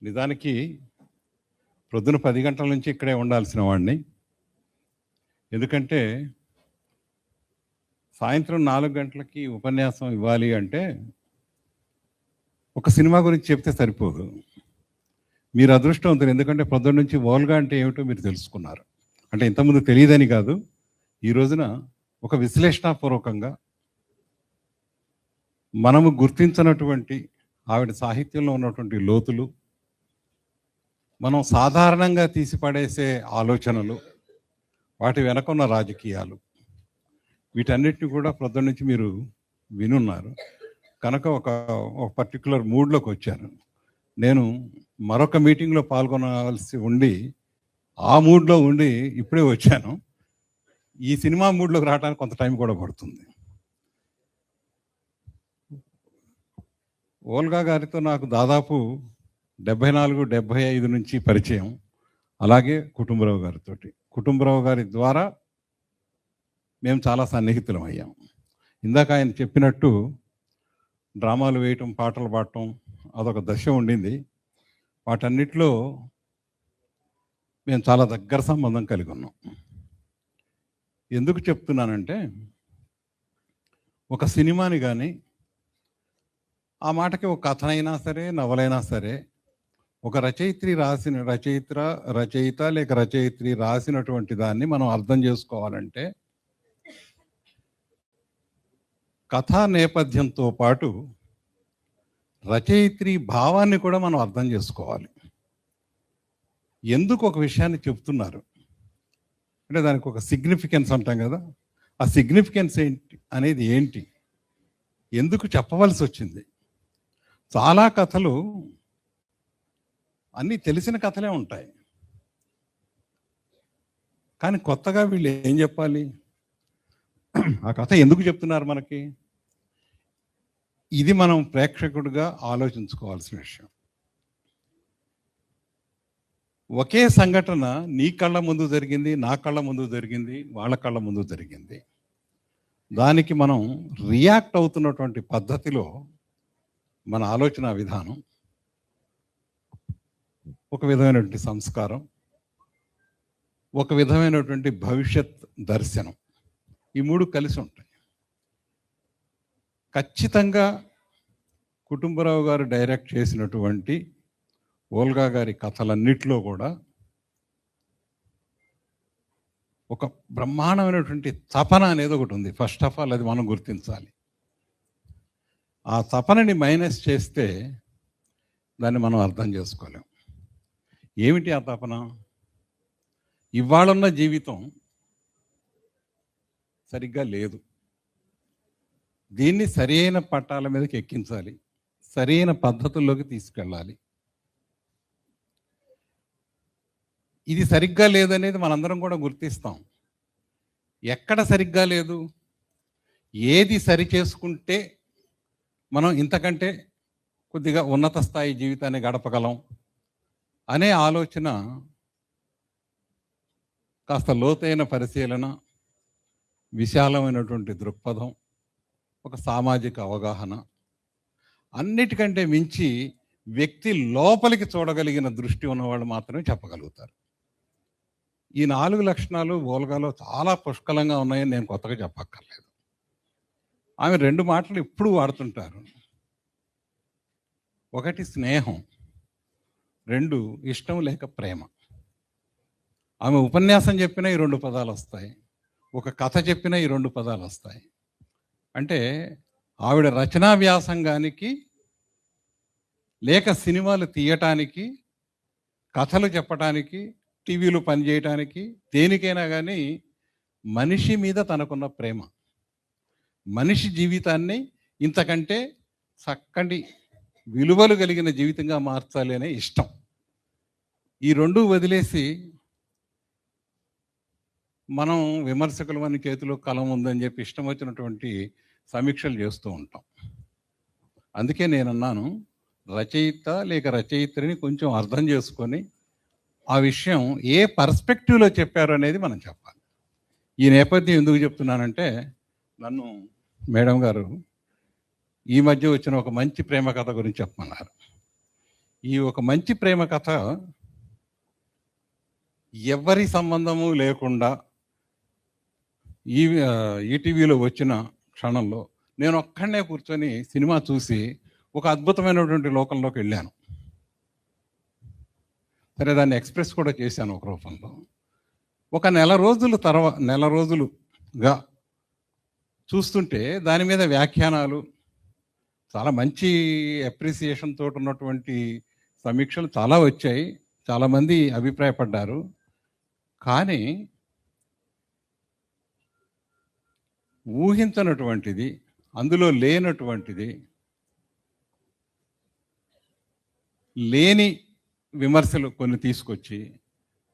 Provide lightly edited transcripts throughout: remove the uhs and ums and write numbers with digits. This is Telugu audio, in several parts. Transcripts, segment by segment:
నిజానికి ప్రొద్దున 10 గంటల నుంచి ఇక్కడే ఉండాల్సిన వాడిని. ఎందుకంటే సాయంత్రం 4 గంటలకి ఉపన్యాసం ఇవ్వాలి అంటే ఒక సినిమా గురించి చెప్తే సరిపోదు. మీరు అదృష్టవంతులు, ఎందుకంటే పొద్దున్న నుంచి వోల్గా అంటే ఏమిటో మీరు తెలుసుకున్నారు. అంటే ఇంతకుముందు తెలియదని కాదు, ఈ రోజున ఒక విశ్లేషణాపూర్వకంగా మనము గుర్తించినటువంటి ఆవిడ సాహిత్యంలో ఉన్నటువంటి లోతులు, మనం సాధారణంగా తీసిపడేసే ఆలోచనలు, వాటి వెనకున్న రాజకీయాలు, వీటన్నిటిని కూడా ప్రొద్దున నుంచి మీరు వినున్నారు కనుక ఒక పర్టికులర్ మూడ్లోకి వచ్చాను. నేను మరొక మీటింగ్లో పాల్గొనవలసి ఉండి ఆ మూడ్లో ఉండి ఇప్పుడే వచ్చాను. ఈ సినిమా మూడ్లోకి రావడానికి కొంత టైం కూడా పడుతుంది. ఓల్గా గారితో నాకు దాదాపు 74-75 నుంచి పరిచయం. అలాగే కుటుంబరావు గారితో, కుటుంబరావు గారి ద్వారా మేము చాలా సన్నిహితులం అయ్యాం. ఇందాక ఆయన చెప్పినట్టు డ్రామాలు వేయటం, పాటలు పాడటం అదొక దశ ఉండింది. వాటన్నిటిలో మేము చాలా దగ్గర సంబంధం కలిగి ఉన్నాం. ఎందుకు చెప్తున్నానంటే, ఒక సినిమాని కానీ ఆ మాటకి ఒక కథనైనా సరే, నవలైనా సరే, ఒక రచయిత లేక రచయిత్రి రాసినటువంటి దాన్ని మనం అర్థం చేసుకోవాలంటే కథా నేపథ్యంతో పాటు రచయిత్రి భావాన్ని కూడా మనం అర్థం చేసుకోవాలి. ఎందుకు ఒక విషయాన్ని చెప్తున్నారు అంటే దానికి ఒక సిగ్నిఫికెన్స్ అంటాం కదా, ఆ సిగ్నిఫికెన్స్ అనేది ఏంటి, ఎందుకు చెప్పవలసి వచ్చింది. చాలా కథలు అన్నీ తెలిసిన కథలే ఉంటాయి, కానీ కొత్తగా వీళ్ళు ఏం చెప్పాలి, ఆ కథ ఎందుకు చెప్తున్నారు మనకి, ఇది మనం ప్రేక్షకుడిగా ఆలోచించుకోవాల్సిన విషయం. ఒకే సంఘటన నీ కళ్ళ ముందు జరిగింది, నా కళ్ళ ముందు జరిగింది, వాళ్ళ కళ్ళ ముందు జరిగింది. దానికి మనం రియాక్ట్ అవుతున్నటువంటి పద్ధతిలో మన ఆలోచన విధానం, ఒక విధమైనటువంటి సంస్కారం, ఒక విధమైనటువంటి భవిష్యత్ దర్శనం, ఈ మూడు కలిసి ఉంటాయి. ఖచ్చితంగా కుటుంబరావు గారు డైరెక్ట్ చేసినటువంటి ఓల్గా గారి కథలన్నిటిలో కూడా ఒక బ్రహ్మాండమైనటువంటి తపన అనేది ఒకటి ఉంది. ఫస్ట్ ఆఫ్ ఆల్ అది మనం గుర్తించాలి. ఆ తపనని మైనస్ చేస్తే దాన్ని మనం అర్థం చేసుకోలేం. ఏమిటి ఆ తపన? ఇవాళన్న జీవితం సరిగ్గా లేదు, దీన్ని సరైన పట్టాల మీదకి ఎక్కించాలి, సరైన పద్ధతుల్లోకి తీసుకెళ్ళాలి. ఇది సరిగ్గా లేదనేది మనందరం కూడా గుర్తిస్తాం. ఎక్కడ సరిగ్గా లేదు, ఏది సరి చేసుకుంటే మనం ఇంతకంటే కొద్దిగా ఉన్నత స్థాయి జీవితాన్ని గడపగలం అనే ఆలోచన, కాస్త లోతైన పరిశీలన, విశాలమైనటువంటి దృక్పథం, ఒక సామాజిక అవగాహన, అన్నిటికంటే మించి వ్యక్తి లోపలికి చూడగలిగిన దృష్టి ఉన్నవాళ్ళు మాత్రమే చెప్పగలుగుతారు. ఈ 4 లక్షణాలు ఓల్గాలో చాలా పుష్కలంగా ఉన్నాయని నేను కొత్తగా చెప్పక్కర్లేదు. ఆమె 2 మాటలు ఎప్పుడు వాడుతుంటారు. ఒకటి స్నేహం, 2 ఇష్టం లేక ప్రేమ. ఆమె ఉపన్యాసం చెప్పినా ఈ 2 పదాలు వస్తాయి, ఒక కథ చెప్పినా ఈ 2 పదాలు వస్తాయి. అంటే ఆవిడ రచనా వ్యాసంగానికి లేక సినిమాలు తీయటానికి, కథలు చెప్పటానికి, టీవీలో పనిచేయటానికి, దేనికైనా కానీ మనిషి మీద తనకున్న ప్రేమ, మనిషి జీవితాన్ని ఇంతకంటే చక్కటి విలువలు కలిగిన జీవితంగా మార్చాలి అనే ఇష్టం. ఈ 2 వదిలేసి మనం విమర్శకులు అని చేతిలో కలం ఉందని చెప్పి ఇష్టం వచ్చినటువంటి సమీక్షలు చేస్తూ ఉంటాం. అందుకే నేనన్నాను, రచయిత లేక రచయిత్రిని కొంచెం అర్థం చేసుకొని ఆ విషయం ఏ పర్స్పెక్టివ్లో చెప్పారు అనేది మనం చెప్పాలి. ఈ నేపథ్యం ఎందుకు చెప్తున్నానంటే, నన్ను మేడం గారు ఈ మధ్య వచ్చిన ఒక మంచి ప్రేమ కథ గురించి చెప్పమన్నారు. ఈ ఒక మంచి ప్రేమ కథ ఎవరి సంబంధము లేకుండా ఈ ఈటీవీలో వచ్చిన క్షణంలో నేను ఒక్కడనే కూర్చొని సినిమా చూసి ఒక అద్భుతమైనటువంటి లోకంలోకి వెళ్ళాను. సరే, దాన్ని ఎక్స్ప్రెస్ కూడా చేశాను ఒక రూపంలో. ఒక నెల రోజులుగా చూస్తుంటే దాని మీద వ్యాఖ్యానాలు, చాలా మంచి అప్రిసియేషన్ తోటి ఉన్నటువంటి సమీక్షలు చాలా వచ్చాయి. చాలామంది అభిప్రాయపడ్డారు. కానీ ఊహించనటువంటిది, అందులో లేని విమర్శలు కొన్ని తీసుకొచ్చి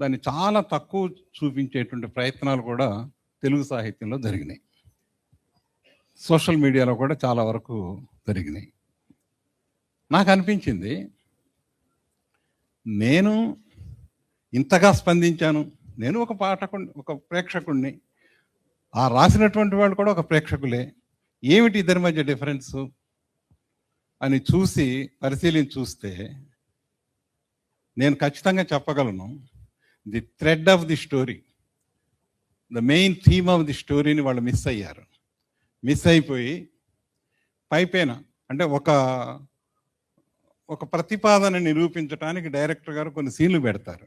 దాన్ని చాలా తక్కువ చూపించేటువంటి ప్రయత్నాలు కూడా తెలుగు సాహిత్యంలో జరిగినాయి. సోషల్ మీడియాలో కూడా చాలా వరకు జరిగినాయి. నాకు అనిపించింది, నేను ఇంతగా స్పందించాను, నేను ఒక పాఠకుడిని, ఒక ప్రేక్షకుడిని, ఆ రాసినటువంటి వాళ్ళు కూడా ఒక ప్రేక్షకులే, ఏమిటి ఇద్దరి మధ్య డిఫరెన్సు అని పరిశీలించి చూస్తే నేను ఖచ్చితంగా చెప్పగలను, the thread of the story, the main theme of the స్టోరీని వాళ్ళు మిస్ అయిపోయి పైపైన అంటే ఒక ప్రతిపాదన నిరూపించడానికి డైరెక్టర్ గారు కొన్ని సీన్లు పెడతారు.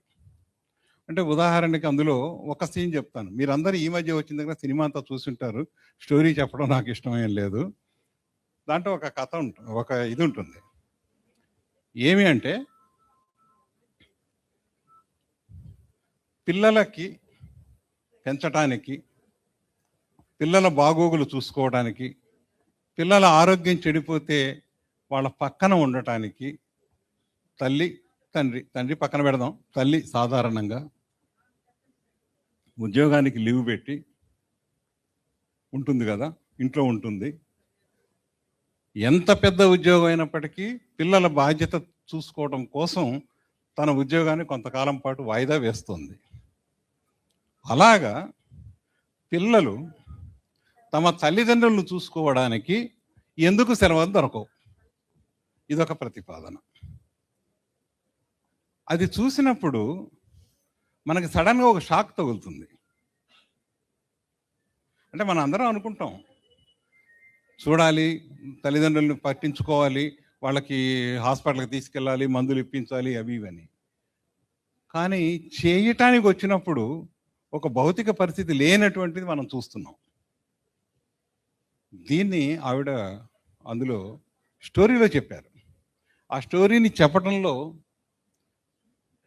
అంటే ఉదాహరణకి అందులో ఒక సీన్ చెప్తాను. మీరందరూ ఈ మధ్య వచ్చిన దగ్గర సినిమా అంతా చూసుంటారు, స్టోరీ చెప్పడం నాకు ఇష్టమేం లేదు. దాంట్లో ఒక కథ ఉంటుంది, ఒక ఇది ఉంటుంది. ఏమి అంటే, పిల్లలకి పెంచటానికి, పిల్లల బాగోగులు చూసుకోవడానికి, పిల్లల ఆరోగ్యం చెడిపోతే వాళ్ళ పక్కన ఉండటానికి తండ్రి పక్కన పెడదాం, తల్లి సాధారణంగా ఉద్యోగానికి లీవ్ పెట్టి ఉంటుంది కదా, ఇంట్లో ఉంటుంది. ఎంత పెద్ద ఉద్యోగం అయినప్పటికీ పిల్లల బాధ్యత చూసుకోవడం కోసం తన ఉద్యోగాన్ని కొంతకాలం పాటు వాయిదా వేస్తుంది. అలాగా పిల్లలు తమ తల్లిదండ్రులను చూసుకోవడానికి ఎందుకు సెలవులు దొరకవు, ఇదొక ప్రతిపాదన. అది చూసినప్పుడు మనకి సడన్గా ఒక షాక్ తగులుతుంది. అంటే మనం అందరం అనుకుంటాం, చూడాలి, తల్లిదండ్రులను పట్టించుకోవాలి, వాళ్ళకి హాస్పిటల్కి తీసుకెళ్ళాలి, మందులు ఇప్పించాలి, అవి ఇవని. కానీ చేయటానికి వచ్చినప్పుడు ఒక భౌతిక పరిస్థితి లేనటువంటిది మనం చూస్తున్నాం. దీన్ని ఆవిడ అందులో స్టోరీలో చెప్పారు. ఆ స్టోరీని చెప్పడంలో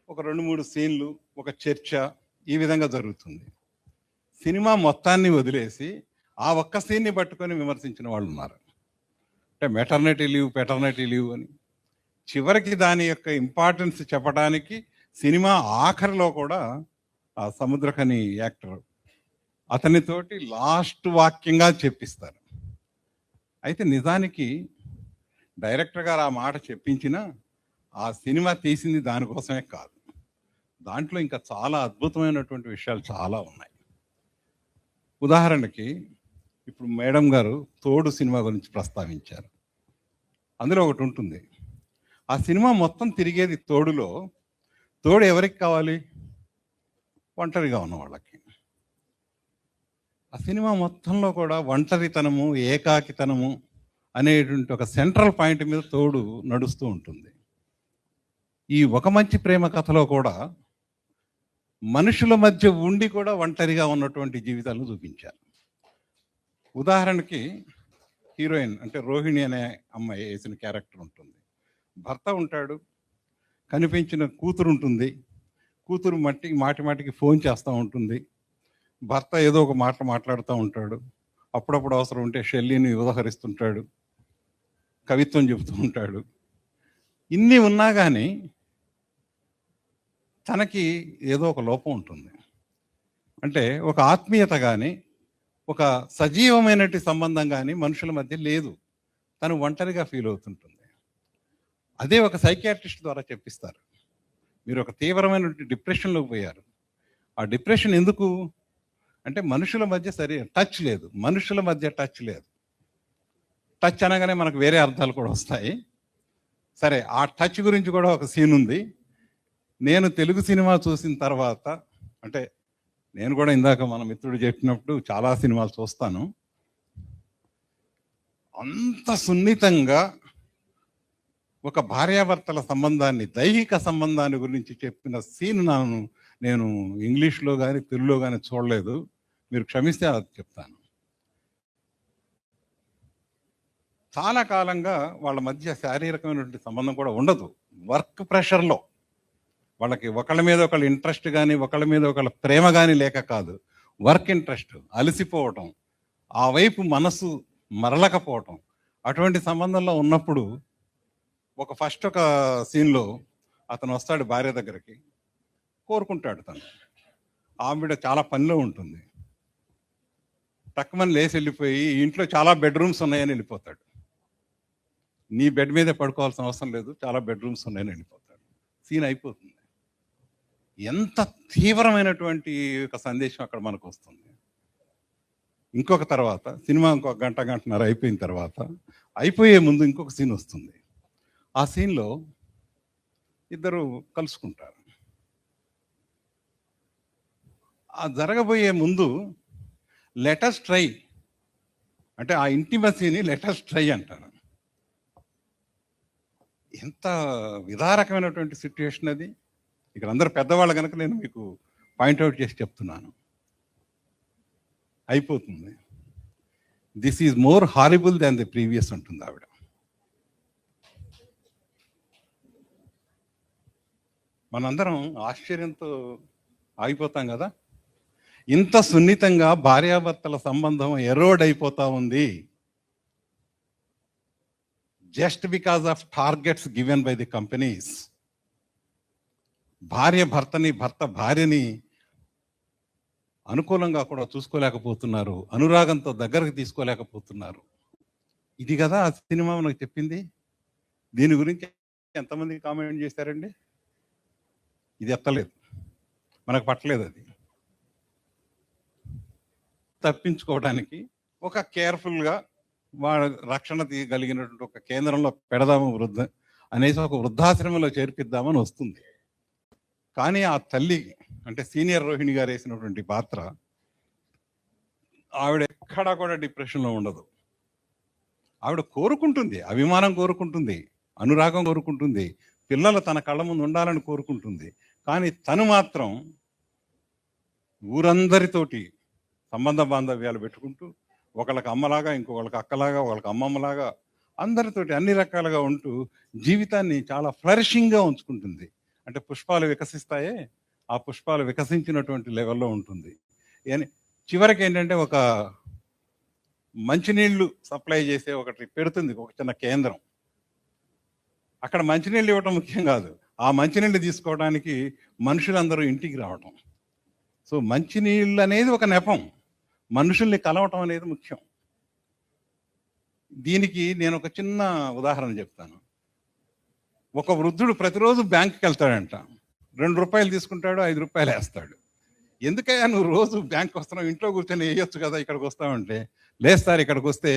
ఒక 2-3 సీన్లు, ఒక చర్చ, ఈ విధంగా జరుగుతుంది. సినిమా మొత్తాన్ని వదిలేసి ఆ ఒక్క సీన్ని పట్టుకొని విమర్శించిన వాళ్ళు ఉన్నారు. అంటే మెటర్నిటీ లీవ్ అని. చివరికి దాని యొక్క ఇంపార్టెన్స్ చెప్పడానికి సినిమా ఆఖరిలో కూడా ఆ సముద్రఖని యాక్టర్ అతనితోటి లాస్ట్ వాక్యంగా చెప్పిస్తారు. అయితే నిజానికి డైరెక్టర్ గారు ఆ మాట చెప్పించినా ఆ సినిమా తీసింది దానికోసమే కాదు. దాంట్లో ఇంకా చాలా అద్భుతమైనటువంటి విషయాలు చాలా ఉన్నాయి. ఉదాహరణకి ఇప్పుడు మేడం గారు తోడు సినిమా గురించి ప్రస్తావించారు. అందులో ఒకటి ఉంటుంది, ఆ సినిమా మొత్తం తిరిగేది తోడులో. తోడు ఎవరికి కావాలి? ఒంటరిగా ఉన్న వాళ్ళకి. ఆ సినిమా మొత్తంలో కూడా ఒంటరితనము, ఏకాకితనము అనేటువంటి ఒక సెంట్రల్ పాయింట్ మీద తోడు నడుస్తూ ఉంటుంది. ఈ ఒక మంచి ప్రేమ కథలో కూడా మనుషుల మధ్య ఉండి కూడా ఒంటరిగా ఉన్నటువంటి జీవితాలను చూపించారు. ఉదాహరణకి హీరోయిన్ అంటే రోహిణి అనే అమ్మాయి వేసిన క్యారెక్టర్ ఉంటుంది. భర్త ఉంటాడు, కనిపించిన కూతురు ఉంటుంది, కూతురు మాటికి ఫోన్ చేస్తూ ఉంటుంది, భర్త ఏదో ఒక మాట్లాడుతూ ఉంటాడు, అప్పుడప్పుడు అవసరం ఉంటే షెల్లీని ఉదహరిస్తుంటాడు, కవిత్వం చెబుతూ ఉంటాడు. ఇన్ని ఉన్నా కానీ తనకి ఏదో ఒక లోపం ఉంటుంది. అంటే ఒక ఆత్మీయత కానీ, ఒక సజీవమైనటువంటి సంబంధం కానీ మనుషుల మధ్య లేదు. తను ఒంటరిగా ఫీల్ అవుతుంటుంది. అదే ఒక సైకియాట్రిస్ట్ ద్వారా చెప్పిస్తారు. మీరు ఒక తీవ్రమైనటువంటి డిప్రెషన్లోకి పోయారు. ఆ డిప్రెషన్ ఎందుకు అంటే మనుషుల మధ్య టచ్ లేదు. మనుషుల మధ్య టచ్ లేదు. టచ్ అనగానే మనకు వేరే అర్థాలు కూడా వస్తాయి. సరే, ఆ టచ్ గురించి కూడా ఒక సీన్ ఉంది. నేను తెలుగు సినిమా చూసిన తర్వాత, అంటే నేను కూడా ఇందాక మన మిత్రుడు చెప్పినప్పుడు చాలా సినిమాలు చూస్తాను. అంత సున్నితంగా ఒక భార్యాభర్తల సంబంధాన్ని, దైహిక సంబంధాన్ని గురించి చెప్పిన సీన్ నేను ఇంగ్లీష్లో కానీ తెలుగులో కానీ చూడలేదు. మీరు క్షమిస్తే అది చెప్తాను. చాలా కాలంగా వాళ్ళ మధ్య శారీరకమైనటువంటి సంబంధం కూడా ఉండదు. వర్క్ ప్రెషర్లో వాళ్ళకి ఒకళ్ళ మీద ఒకళ్ళ ఇంట్రెస్ట్ కానీ, ఒకళ్ళ మీద ఒకళ్ళ ప్రేమ కానీ లేక కాదు. వర్క్ ఇంట్రెస్ట్, అలసిపోవటం, ఆ వైపు మనసు మరలకపోవటం, అటువంటి సంబంధంలో ఉన్నప్పుడు ఫస్ట్ ఒక సీన్లో అతను వస్తాడు భార్య దగ్గరికి, కోరుకుంటాడు తను. ఆవిడ చాలా పనిలో ఉంటుంది. టక్కుమని లేచి వెళ్ళిపోయి, ఇంట్లో చాలా బెడ్రూమ్స్ ఉన్నాయని వెళ్ళిపోతాడు. నీ బెడ్ మీదే పడుకోవాల్సిన అవసరం లేదు, చాలా బెడ్రూమ్స్ ఉన్నాయని వెళ్ళిపోతాడు. సీన్ అయిపోతుంది. ఎంత తీవ్రమైనటువంటి ఒక సందేశం అక్కడ మనకు వస్తుంది. ఇంకొక తర్వాత సినిమా ఇంకొక గంటన్నర అయిపోయిన తర్వాత, అయిపోయే ముందు ఇంకొక సీన్ వస్తుంది. ఆ సీన్లో ఇద్దరు కలుసుకుంటారు. ఆ జరగబోయే ముందు లెటస్ ట్రై, అంటే ఆ ఇంటిమసీని లెటస్ ట్రై అంటారు. ఎంత విదారకమైనటువంటి సిచ్యుయేషన్ అది. ఇక్కడ అందరు పెద్దవాళ్ళు కనుక నేను మీకు పాయింట్అవుట్ చేసి చెప్తున్నాను. అయిపోతుంది. This is more horrible than the previous ఉంటుంది ఆవిడ. మనందరం ఆశ్చర్యంతో ఆగిపోతాం కదా. ఇంత సున్నితంగా భార్యాభర్తల సంబంధం ఎరోడ్ అయిపోతా ఉంది, just because of targets given by the companies. భార్య భర్తని, భర్త భార్యని అనుకూలంగా కూడా చూసుకోలేకపోతున్నారు, అనురాగంతో దగ్గరకు తీసుకోలేకపోతున్నారు. ఇది కదా ఆ సినిమా మనకు చెప్పింది. దీని గురించి ఎంతమంది కామెంట్ చేశారండి? ఇది ఎత్తలేదు, మనకు పట్టలేదు. అది తప్పించుకోవడానికి ఒక కేర్ఫుల్గా వాళ్ళ రక్షణ తీయగలిగినటువంటి ఒక కేంద్రంలో పెడదాము అనేసి ఒక వృద్ధాశ్రమంలో చేర్పిద్దామని వస్తుంది. కానీ ఆ తల్లి, అంటే సీనియర్ రోహిణి గారు వేసినటువంటి పాత్ర, ఆవిడ ఎక్కడా కూడా డిప్రెషన్లో ఉండదు. ఆవిడ కోరుకుంటుంది, అభిమానం కోరుకుంటుంది, అనురాగం కోరుకుంటుంది, పిల్లలు తన కళ్ళ ముందు ఉండాలని కోరుకుంటుంది. కానీ తను మాత్రం ఊరందరితోటి సంబంధ బాంధవ్యాలు పెట్టుకుంటూ, ఒకళ్ళకి అమ్మలాగా, ఇంకొకళ్ళకి అక్కలాగా, ఒకళ్ళకి అమ్మమ్మలాగా, అందరితోటి అన్ని రకాలుగా ఉంటూ జీవితాన్ని చాలా ఫ్లరిషింగ్గా ఉంచుకుంటుంది. అంటే పుష్పాలు వికసిస్తాయే, ఆ పుష్పాలు వికసించినటువంటి లెవెల్లో ఉంటుంది. చివరికి ఏంటంటే ఒక మంచినీళ్లు సప్లై చేసే ఒకటి పెడుతుంది, ఒక చిన్న కేంద్రం. అక్కడ మంచినీళ్ళు ఇవ్వటం ముఖ్యం కాదు, ఆ మంచినీళ్ళు తీసుకోవడానికి మనుషులందరూ ఇంటికి రావటం. సో మంచినీళ్ళు అనేది ఒక నెపం, మనుషుల్ని కలవటం అనేది ముఖ్యం. దీనికి నేను ఒక చిన్న ఉదాహరణ చెప్తాను. ఒక వృద్ధుడు ప్రతిరోజు బ్యాంకుకి వెళ్తాడంట. 2 రూపాయలు తీసుకుంటాడు, 5 రూపాయలు వేస్తాడు. ఎందుకయ్యా నువ్వు రోజు బ్యాంక్ వస్తున్నావు, ఇంట్లో కూర్చొని వేయొచ్చు కదా, ఇక్కడికి వస్తావంటే, లేదు సార్ ఇక్కడికి వస్తే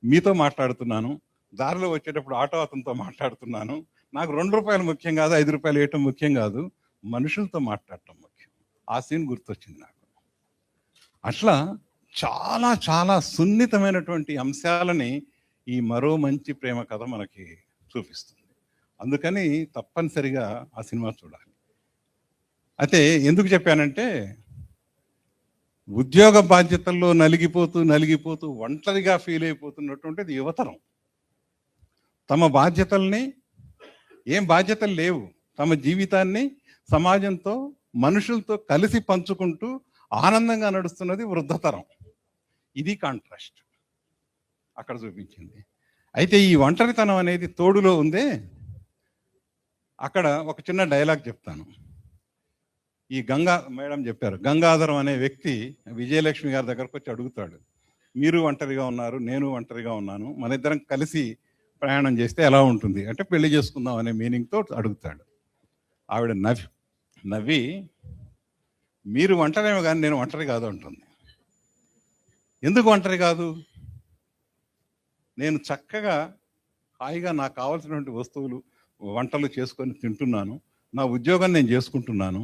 మీతో మాట్లాడుతున్నాను, దారిలో వచ్చేటప్పుడు ఆటో అతనితో మాట్లాడుతున్నాను, నాకు 2 రూపాయలు ముఖ్యం కాదు, 5 రూపాయలు వేయటం ముఖ్యం కాదు, మనుషులతో మాట్లాడటం ముఖ్యం. ఆ సీన్ గుర్తొచ్చింది నాకు. అట్లా చాలా చాలా సున్నితమైనటువంటి అంశాలని ఈ మరో మంచి ప్రేమ కథ మనకి చూపిస్తుంది. అందుకని తప్పనిసరిగా ఆ సినిమా చూడాలి. అయితే ఎందుకు చెప్పానంటే, ఉద్యోగ బాధ్యతల్లో నలిగిపోతూ ఒంటరిగా ఫీల్ అయిపోతున్నటువంటిది యువతరం. తమ బాధ్యతల్ని, ఏం బాధ్యతలు లేవు, తమ జీవితాన్ని సమాజంతో, మనుషులతో కలిసి పంచుకుంటూ ఆనందంగా నడుస్తున్నది వృద్ధతరం. ఇది కాంట్రాస్ట్ అక్కడ చూపించింది. అయితే ఈ ఒంటరితనం అనేది తోడులో ఉందే, అక్కడ ఒక చిన్న డైలాగ్ చెప్తాను. ఈ మేడం చెప్పారు, గంగాధరం అనే వ్యక్తి విజయలక్ష్మి గారి దగ్గరకు వచ్చి అడుగుతాడు, మీరు ఒంటరిగా ఉన్నారు, నేను ఒంటరిగా ఉన్నాను, మన ఇద్దరం కలిసి ప్రయాణం చేస్తే ఎలా ఉంటుంది అంటే, పెళ్లి చేసుకుందాం అనే మీనింగ్తో అడుగుతాడు. ఆవిడ నవ్వి మీరు ఒంటరేమో కానీ నేను ఒంటరి కాదు అంటుంది. ఎందుకు ఒంటరి కాదు? నేను చక్కగా హాయిగా నాకు కావాల్సినటువంటి వస్తువులు వంటలు చేసుకొని తింటున్నాను, నా ఉద్యోగం నేను చేసుకుంటున్నాను,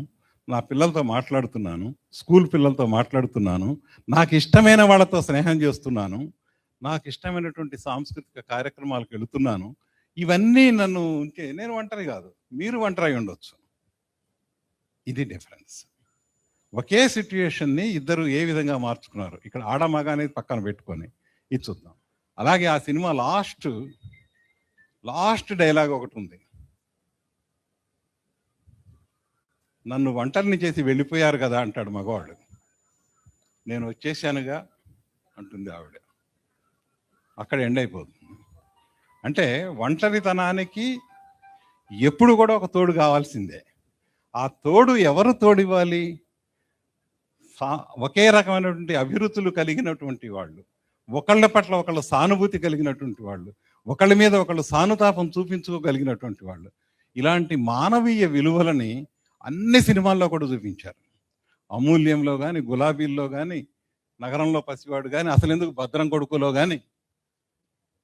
నా పిల్లలతో మాట్లాడుతున్నాను, స్కూల్ పిల్లలతో మాట్లాడుతున్నాను, నాకు ఇష్టమైన వాళ్ళతో స్నేహం చేస్తున్నాను, నాకు ఇష్టమైనటువంటి సాంస్కృతిక కార్యక్రమాలకు వెళుతున్నాను. ఇవన్నీ నన్ను ఉంటే నేను ఒంటరి కాదు, మీరు ఒంటరి అయి ఉండొచ్చు. ఇది డిఫరెన్స్. ఒకే సిట్యుయేషన్ని ఇద్దరు ఏ విధంగా మార్చుకున్నారు, ఇక్కడ ఆడ మగ అనేది పక్కన పెట్టుకొని ఇది చూద్దాం. అలాగే ఆ సినిమా లాస్ట్ డైలాగ్ ఒకటి ఉంది, నన్ను ఒంటరిని చేసి వెళ్ళిపోయారు కదా అంటాడు మగవాడు, నేను వచ్చేసానుగా అంటుంది ఆవిడ. అక్కడ ఎండ్ అయిపోతుంది. అంటే ఒంటరితనానికి ఎప్పుడు కూడా ఒక తోడు కావాల్సిందే. ఆ తోడు ఎవరు తోడివ్వాలి? ఒకే రకమైనటువంటి అభిరుచులు కలిగినటువంటి వాళ్ళు, ఒకళ్ళ పట్ల ఒకళ్ళ సానుభూతి కలిగినటువంటి వాళ్ళు, ఒకళ్ళ మీద ఒకళ్ళు సానుతాపం చూపించుకోగలిగినటువంటి వాళ్ళు. ఇలాంటి మానవీయ విలువలని అన్ని సినిమాల్లో కూడా చూపించారు. అమూల్యంలో కానీ, గులాబీల్లో కానీ, నగరంలో పసివాడు కానీ, అసలు ఎందుకు భద్రం కొడుకులో కానీ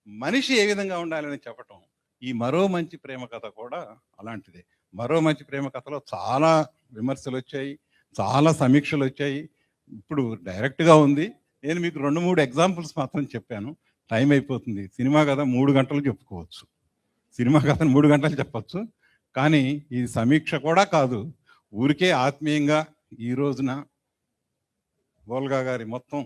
మనిషి ఏ విధంగా ఉండాలని చెప్పటం. ఈ మరో మంచి ప్రేమ కథ కూడా అలాంటిదే. మరో మంచి ప్రేమ కథలో చాలా విమర్శలు వచ్చాయి, చాలా సమీక్షలు వచ్చాయి. ఇప్పుడు డైరెక్ట్గా ఉంది. నేను మీకు 2-3 ఎగ్జాంపుల్స్ మాత్రం చెప్పాను. టైం అయిపోతుంది. సినిమా కథ 3 గంటలు చెప్పుకోవచ్చు, సినిమా కథను 3 గంటలు చెప్పచ్చు. కానీ ఈ సమీక్ష కూడా కాదు, ఊరికే ఆత్మీయంగా ఈ రోజున బోల్గా గారి మొత్తం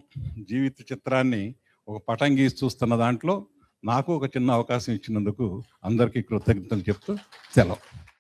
జీవిత చిత్రాన్ని ఒక పటం గీసి చూస్తున్న దాంట్లో నాకు ఒక చిన్న అవకాశం ఇచ్చినందుకు అందరికీ కృతజ్ఞతలు చెప్తూ సెలవు.